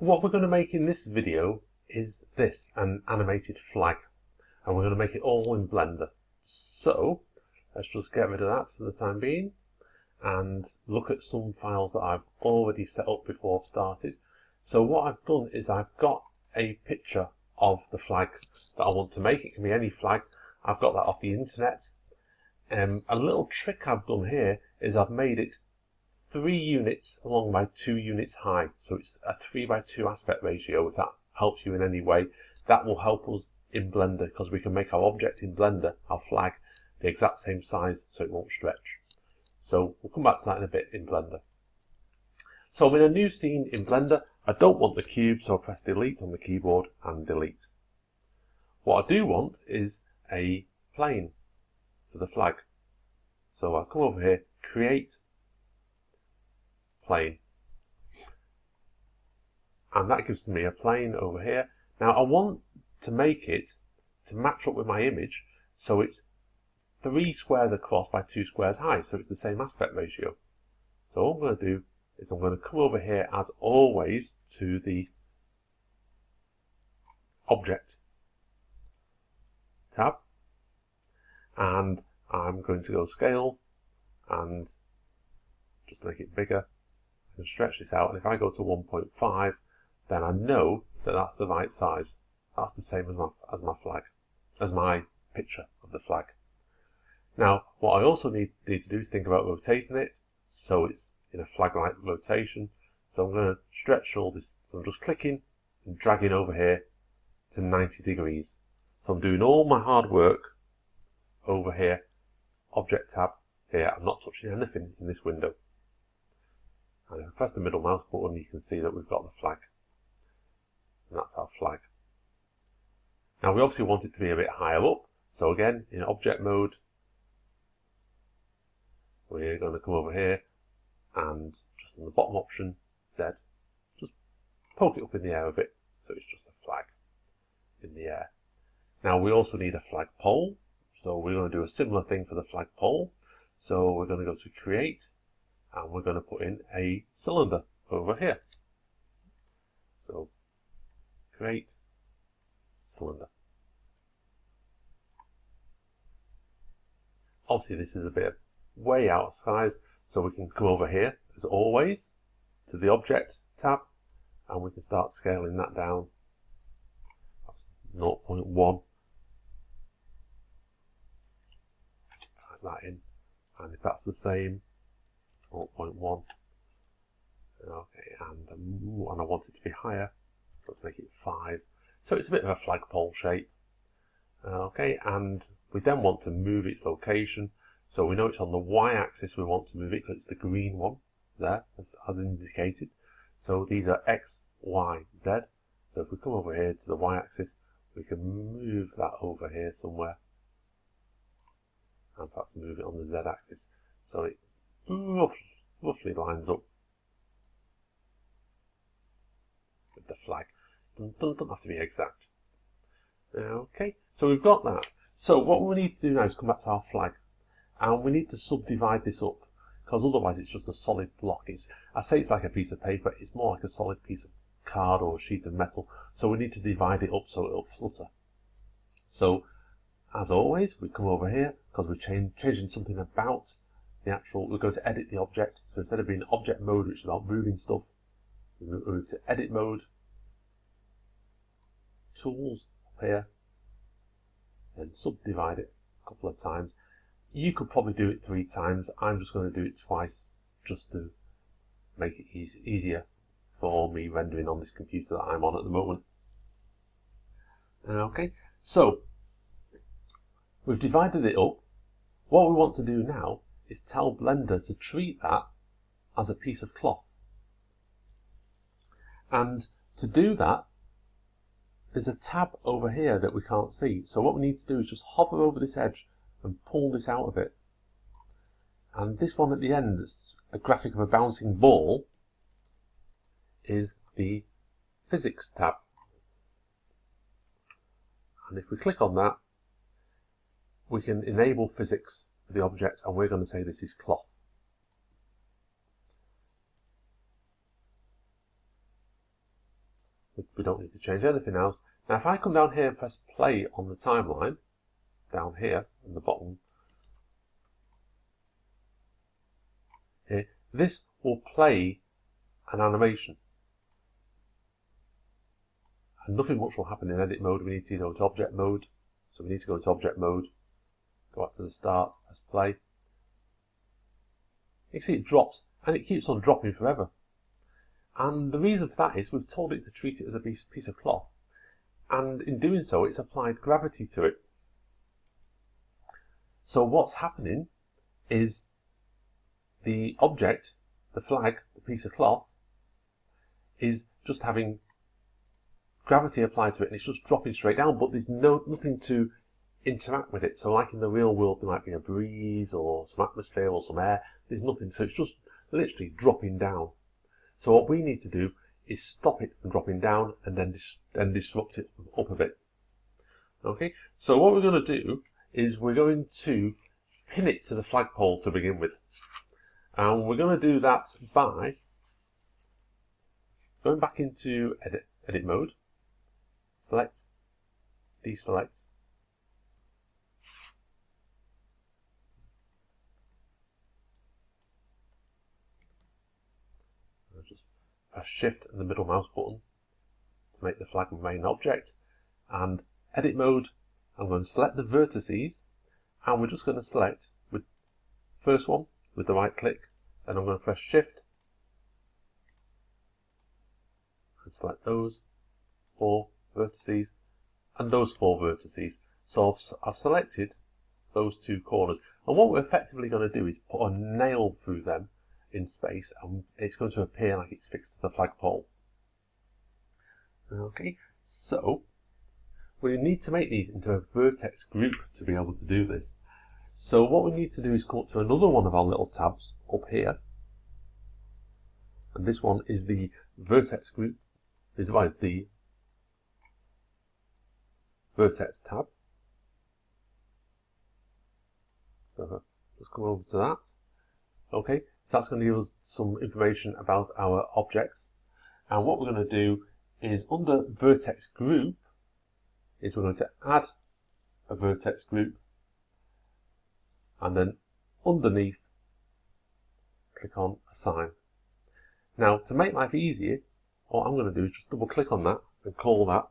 What we're going to make in this video is this, an animated flag, and we're going to make it all in Blender. So let's just get rid of that for the time being and look at some files that I've already set up before I've started. So what I've done is I've got a picture of the flag that I want to make. It can be any flag. I've got that off the internet. A little trick I've done here is I've made it 3 units long by 2 units high. So it's a 3:2 aspect ratio. If that helps you in any way, that will help us in Blender, because we can make our object in Blender, our flag, the exact same size so it won't stretch. So we'll come back to that in a bit in Blender. So I'm in a new scene in Blender. I don't want the cube, so I press delete on the keyboard and delete. What I do want is a plane for the flag. So I'll come over here, create plane. And that gives me a plane over here. Now I want to make it to match up with my image, so it's 3 squares across by 2 squares high, so it's the same aspect ratio. So all I'm going to do is I'm going to come over here, as always, to the Object tab, and I'm going to go Scale and just make it bigger and stretch this out. And if I go to 1.5, then I know that that's the right size. That's the same as my flag, as my picture of the flag. Now, what I also need to do is think about rotating it, so it's in a flag-like rotation. So I'm going to stretch all this. So I'm just clicking and dragging over here to 90 degrees. So I'm doing all my hard work over here, Object tab here. I'm not touching anything in this window. And if I press the middle mouse button, you can see that we've got the flag. And that's our flag. Now we obviously want it to be a bit higher up. So again, in object mode, we're going to come over here and just on the bottom option, Z, just poke it up in the air a bit, so it's just a flag in the air. Now we also need a flag pole, so we're going to do a similar thing for the flag pole. So we're going to go to Create, and we're going to put in a cylinder over here. So Create cylinder. Obviously this is a bit way out of size, so we can come over here as always to the Object tab, and we can start scaling that down. That's 0.1. Type that in, and if that's the same, 0.1. Okay, and I want it to be higher, so let's make it 5. So it's a bit of a flagpole shape. Okay, and we then want to move its location. So we know it's on the y-axis, we want to move it because it's the green one there, as indicated. So these are X, Y, Z. So if we come over here to the y-axis, we can move that over here somewhere. And perhaps move it on the Z-axis. So it roughly lines up with the flag. Doesn't have to be exact. Okay, so we've got that. So what we need to do now is come back to our flag. And we need to subdivide this up, because otherwise it's just a solid block. I say it's like a piece of paper, it's more like a solid piece of card or a sheet of metal. So we need to divide it up so it'll flutter. So, as always, we come over here, because we're changing something about the actual, we're going to edit the object. So instead of being object mode, which is about moving stuff, we move to edit mode, tools up here, and subdivide it a couple of times. You could probably do it 3 times. I'm just going to do it twice, just to make it easier for me rendering on this computer that I'm on at the moment. Okay, so we've divided it up. What we want to do now is tell Blender to treat that as a piece of cloth. And to do that, there's a tab over here that we can't see. So what we need to do is just hover over this edge and pull this out of it. And this one at the end, that's a graphic of a bouncing ball, is the Physics tab. And if we click on that, we can enable physics for the object, and we're going to say this is cloth. We don't need to change anything else. Now if I come down here and press play on the timeline, down here in the bottom here, this will play an animation. And nothing much will happen in edit mode. We need to go to object mode. So we need to go to object mode, go back to the start, press play. You can see it drops, and it keeps on dropping forever. And the reason for that is we've told it to treat it as a piece of cloth. And in doing so, it's applied gravity to it. So what's happening is the object, the flag, the piece of cloth, is just having gravity applied to it, and it's just dropping straight down, but there's nothing to interact with it. So like in the real world, there might be a breeze or some atmosphere or some air. There's nothing, so it's just literally dropping down. So what we need to do is stop it from dropping down and then disrupt it up a bit. Okay, so what we're going to do is we're going to pin it to the flagpole to begin with. And we're going to do that by going back into edit mode, select, deselect, just press shift and the middle mouse button to make the flag remain object, and edit mode, I'm going to select the vertices, and we're just going to select with first one with the right click, then I'm going to press shift and select those 4 vertices and those 4 vertices. So I've selected those 2 corners, and what we're effectively going to do is put a nail through them in space, and it's going to appear like it's fixed to the flagpole. Okay, so we need to make these into a vertex group to be able to do this. So what we need to do is come up to another one of our little tabs up here, and this one is the vertex group. This is the vertex tab. So let's come over to that. Okay, so that's going to give us some information about our objects. And what we're going to do is under vertex group, is we're going to add a vertex group, and then underneath click on assign. Now to make life easier, what I'm going to do is just double click on that and call that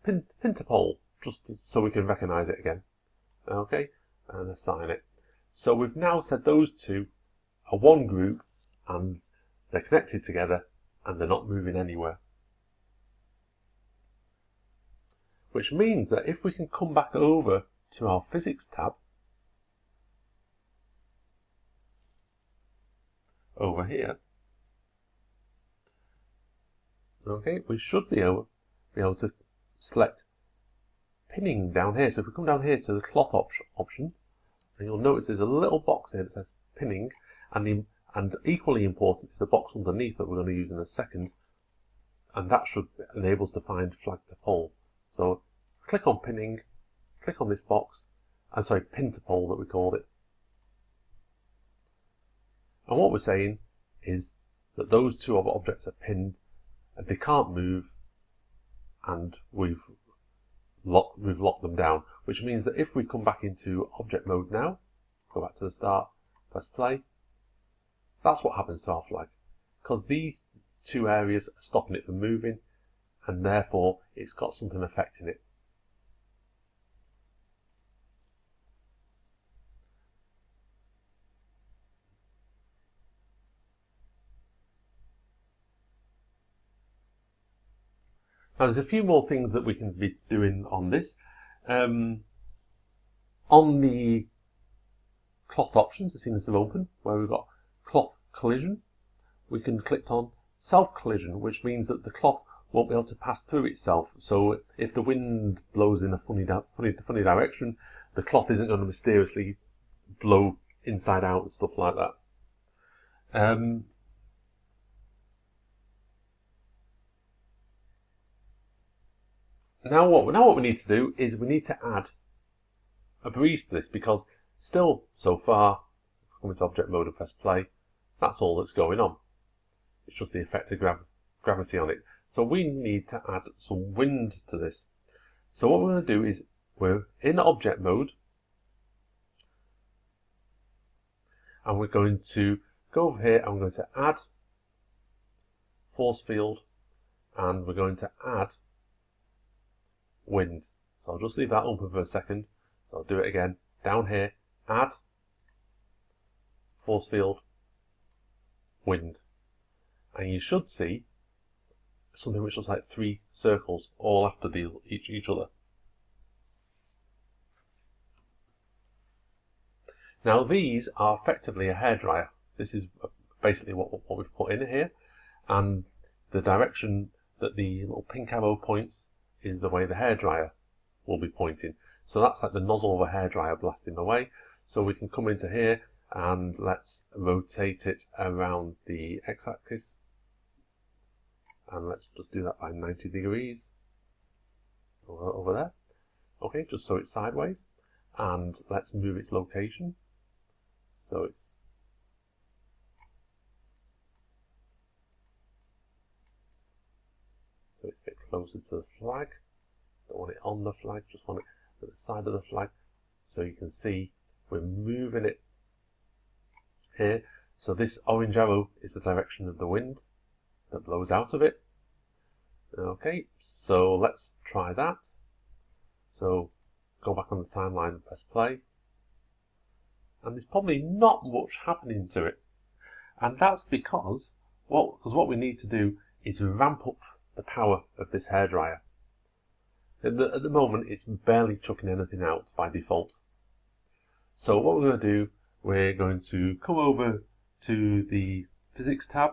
pin to pole, just so we can recognize it again. Okay, and assign it. So we've now said those two are one group and they're connected together and they're not moving anywhere. Which means that if we can come back over to our physics tab over here, okay, we should be able to select pinning down here. So if we come down here to the cloth option, and you'll notice there's a little box here that says pinning, and equally important is the box underneath that we're going to use in a second, and that should enable us to find flag to pole. So click on pinning, click on this box, and sorry, pin to pole that we called it. And what we're saying is that those 2 objects are pinned and they can't move, and we've locked them down, which means that if we come back into object mode now, go back to the start, press play, that's what happens to our flag, because these 2 areas are stopping it from moving, and therefore it's got something affecting it. Now there's a few more things that we can be doing on this. On the cloth options, as soon as they're open, where we've got cloth collision, we can click on self collision, which means that the cloth won't be able to pass through itself. So if the wind blows in a funny direction, the cloth isn't going to mysteriously blow inside out and stuff like that. Now what we need to do is we need to add a breeze to this, because still so far, if I come into object mode and press play, that's all that's going on. It's just the effect of gravity on it. So we need to add some wind to this. So what we're going to do is we're in object mode, and we're going to go over here and we're going to add force field, and we're going to add wind. So I'll just leave that open for a second. So I'll do it again. Down here, add force field, wind. And you should see something which looks like 3 circles all after each other. Now these are effectively a hairdryer. This is basically what we've put in here, and the direction that the little pink arrow points is the way the hairdryer will be pointing. So that's like the nozzle of a hairdryer blasting away. So we can come into here and let's rotate it around the x-axis, and let's just do that by 90 degrees over there. Okay, just so it's sideways, and let's move its location so it's a bit closer to the flag. Don't want it on the flag, just want it at the side of the flag. So you can see we're moving it here. So this orange arrow is the direction of the wind that blows out of it. Okay, so let's try that. So go back on the timeline and press play. And there's probably not much happening to it. And that's because what we need to do is ramp up the power of this hairdryer. At the moment, it's barely chucking anything out by default. So what we're going to do, we're going to come over to the physics tab,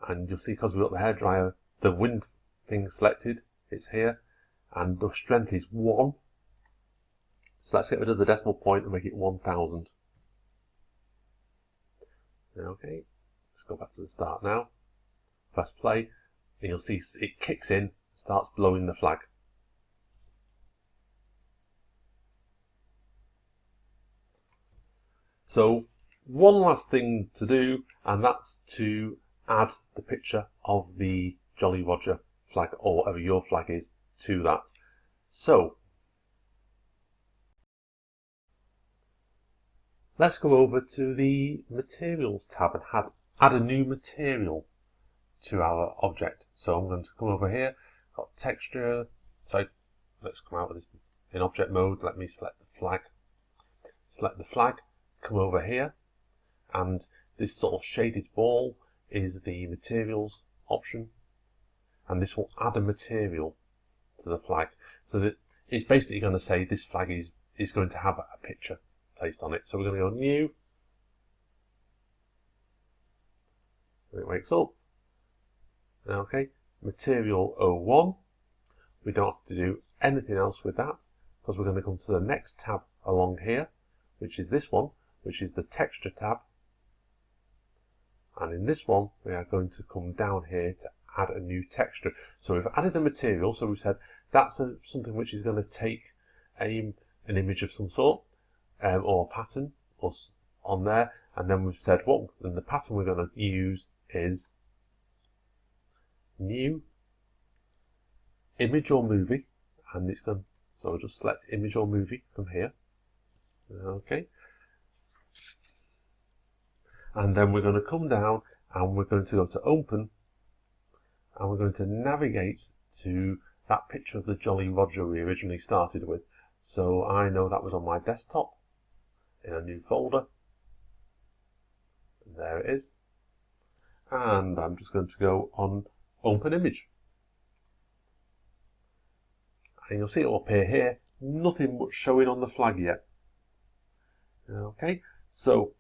and you'll see because we've got the hairdryer, the wind thing selected, it's here, and the strength is 1. So let's get rid of the decimal point and make it 1000. Okay, let's go back to the start now. Press play, and you'll see it kicks in, starts blowing the flag. So one last thing to do, and that's to add the picture of the Jolly Roger flag, or whatever your flag is, to that. So let's go over to the materials tab and add a new material to our object. So I'm going to come over here, got texture, so let's come out of this in object mode, let me select the flag. Select the flag, come over here, and this sort of shaded ball is the materials option, and this will add a material to the flag. So that it's basically going to say this flag is going to have a picture placed on it. So we're going to go new, and it wakes up. Okay, material 01. We don't have to do anything else with that, because we're going to come to the next tab along here, which is this one, which is the texture tab. And in this one, we are going to come down here to add a new texture. So we've added a material, so we've said that's something which is going to take an image of some sort, or a pattern on there. And then we've said then the pattern we're going to use is new image or movie, and it's going, so I'll just select image or movie from here. Okay, and then we're going to come down and we're going to go to open, and we're going to navigate to that picture of the Jolly Roger we originally started with. So I know that was on my desktop in a new folder, and there it is, and I'm just going to go on open image, and you'll see it will appear here. Nothing much showing on the flag yet. Okay, so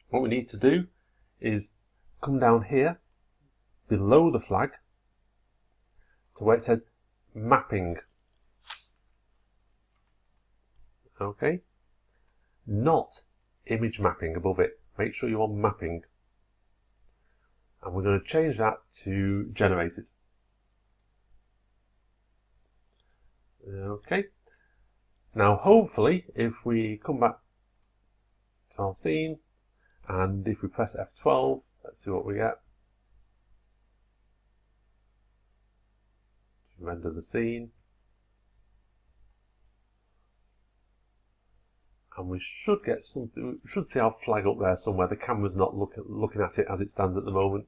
what we need to do is come down here below the flag to where it says mapping. Okay, not image mapping above it. Make sure you're on mapping. And we're going to change that to generated. Okay. Now hopefully if we come back to our scene and if we press F12, let's see what we get. Render the scene. And we should get something, we should see our flag up there somewhere. The camera's not looking at it as it stands at the moment.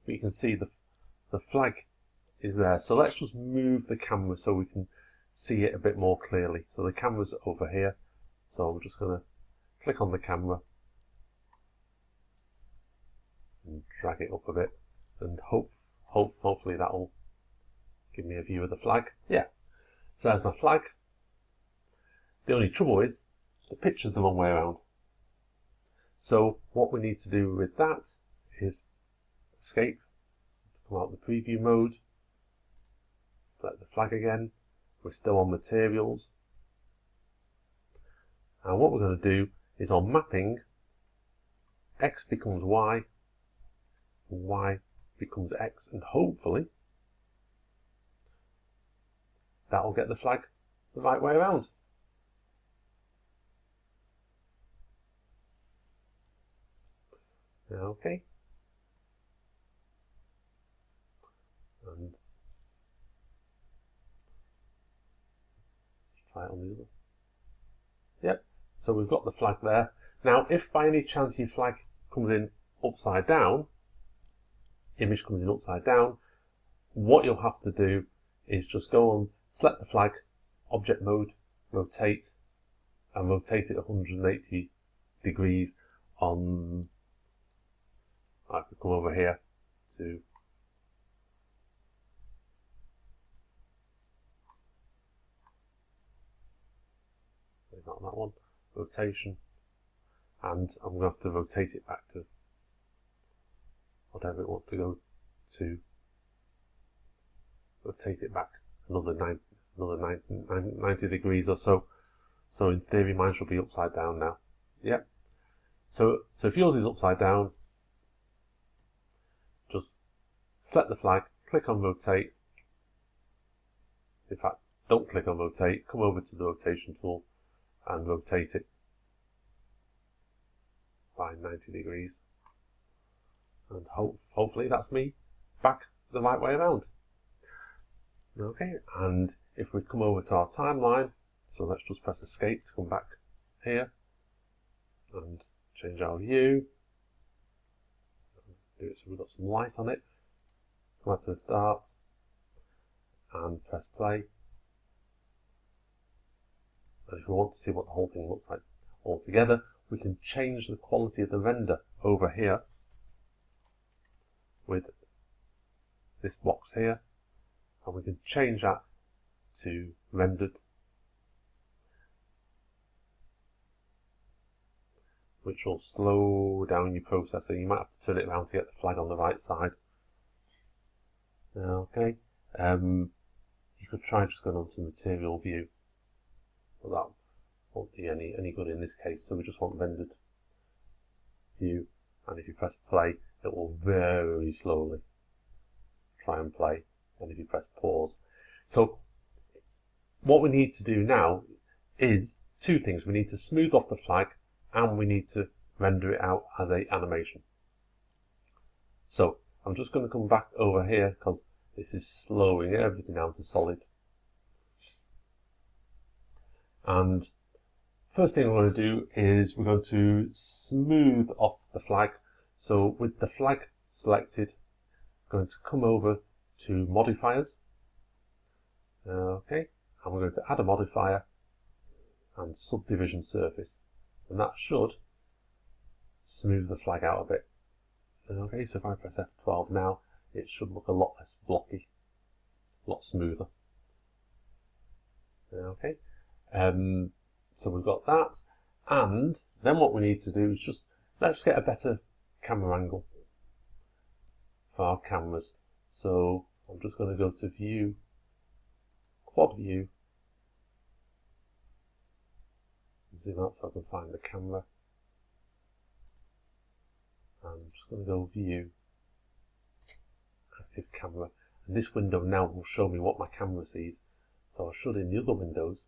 But you can see the flag is there. So let's just move the camera so we can see it a bit more clearly. So the camera's over here. So I'm just going to click on the camera and drag it up a bit. And hopefully that'll give me a view of the flag. Yeah, so there's my flag. The only trouble is the picture's the wrong way around. So what we need to do with that is escape, come out of the preview mode, select the flag again. We're still on materials. And what we're going to do is on mapping, X becomes Y, and Y becomes X, and hopefully that'll get the flag the right way around. Okay. And try it on the other. Yep. So we've got the flag there. Now, if by any chance your flag comes in upside down, image comes in upside down, what you'll have to do is just go on, select the flag, object mode, rotate, and rotate it 180 degrees on. I have to come over here to not that one, rotation, and I'm going to have to rotate it back to whatever it wants to go to. Rotate it back another 90 degrees or so. So in theory mine should be upside down now. Yep. So if yours is upside down, just select the flag, click on rotate. In fact, don't click on rotate, come over to the rotation tool and rotate it by 90 degrees. And hopefully that's me back the right way around. Okay, and if we come over to our timeline, so let's just press escape to come back here and change our view. Do it so we've got some light on it. Come back to the start and press play. And if we want to see what the whole thing looks like altogether, we can change the quality of the render over here with this box here, and we can change that to rendered, which will slow down your processor. You might have to turn it around to get the flag on the right side. Okay, you could try just going on to material view, but that won't be any good in this case. So we just want rendered view, and if you press play, it will very slowly try and play, and if you press pause. So what we need to do now is two things. We need to smooth off the flag, and we need to render it out as an animation. So I'm just going to come back over here because this is slowing everything down to solid. And first thing we're going to do is we're going to smooth off the flag. So with the flag selected, I'm going to come over to modifiers. Okay, and we're going to add a modifier and subdivision surface. And that should smooth the flag out a bit. Okay, so if I press F12 now, it should look a lot less blocky, a lot smoother. Okay, so we've got that, and then what we need to do is just, let's get a better camera angle for our cameras. So I'm just going to go to view, quad view, zoom out so I can find the camera. I'm just going to go view, active camera, and this window now will show me what my camera sees. So I should in the other windows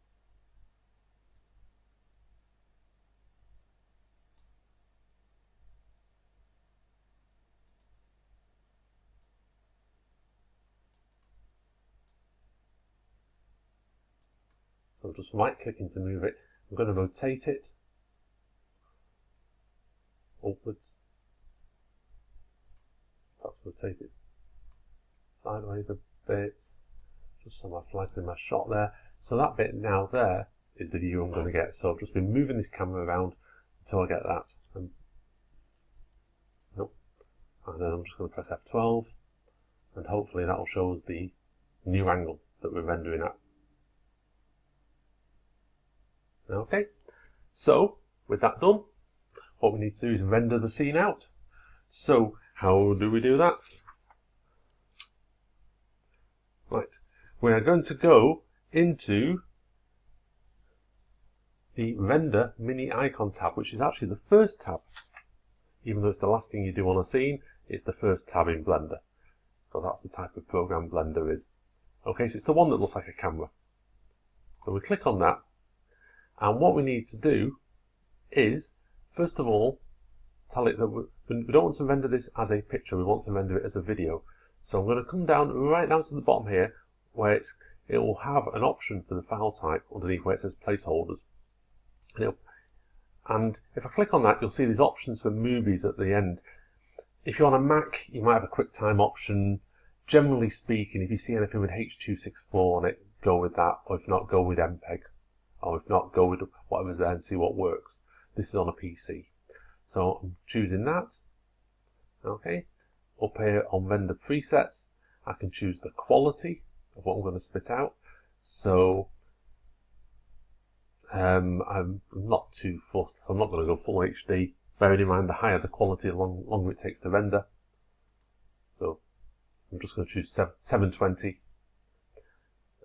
So just right clicking to move it. I'm going to rotate it upwards. Perhaps rotate it sideways a bit, just so my flag's in my shot there. So that bit now there is the view I'm going to get. So I've just been moving this camera around until I get that. Nope. And then I'm just going to press F12, and hopefully that will show us the new angle that we're rendering at. Okay, so with that done, what we need to do is render the scene out. So how do we do that? Right, we are going to go into the Render Mini Icon tab, which is actually the first tab. Even though it's the last thing you do on a scene, it's the first tab in Blender, because that's the type of program Blender is. Okay, so it's the one that looks like a camera. So we click on that, and what we need to do is, first of all, tell it that we don't want to render this as a picture, we want to render it as a video. So I'm going to come down, right down to the bottom here, where it will have an option for the file type underneath where it says placeholders. And if I click on that, you'll see these options for movies at the end. If you're on a Mac, you might have a QuickTime option. Generally speaking, if you see anything with H.264 on it, go with that, or if not, go with MPEG. Or if not, go with whatever's there and see what works. This is on a PC. So I'm choosing that. Okay. Up here on Render Presets, I can choose the quality of what I'm going to spit out. So I'm not too fussed, so I'm not going to go full HD. Bearing in mind, the higher the quality, the longer it takes to render. So I'm just going to choose 720.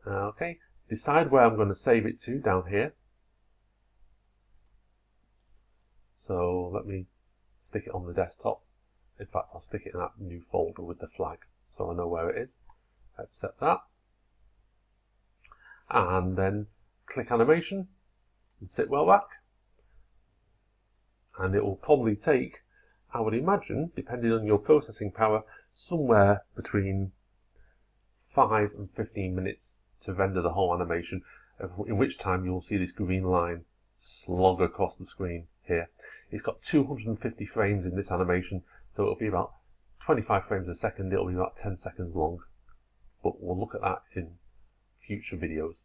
Okay. Decide where I'm going to save it to down here. So let me stick it on the desktop. In fact, I'll stick it in that new folder with the flag, so I know where it is. Accept that. And then click animation and sit well back. And it will probably take, I would imagine, depending on your processing power, somewhere between 5 and 15 minutes to render the whole animation, in which time you'll see this green line slog across the screen here. It's got 250 frames in this animation, so it'll be about 25 frames a second, it'll be about 10 seconds long. But we'll look at that in future videos.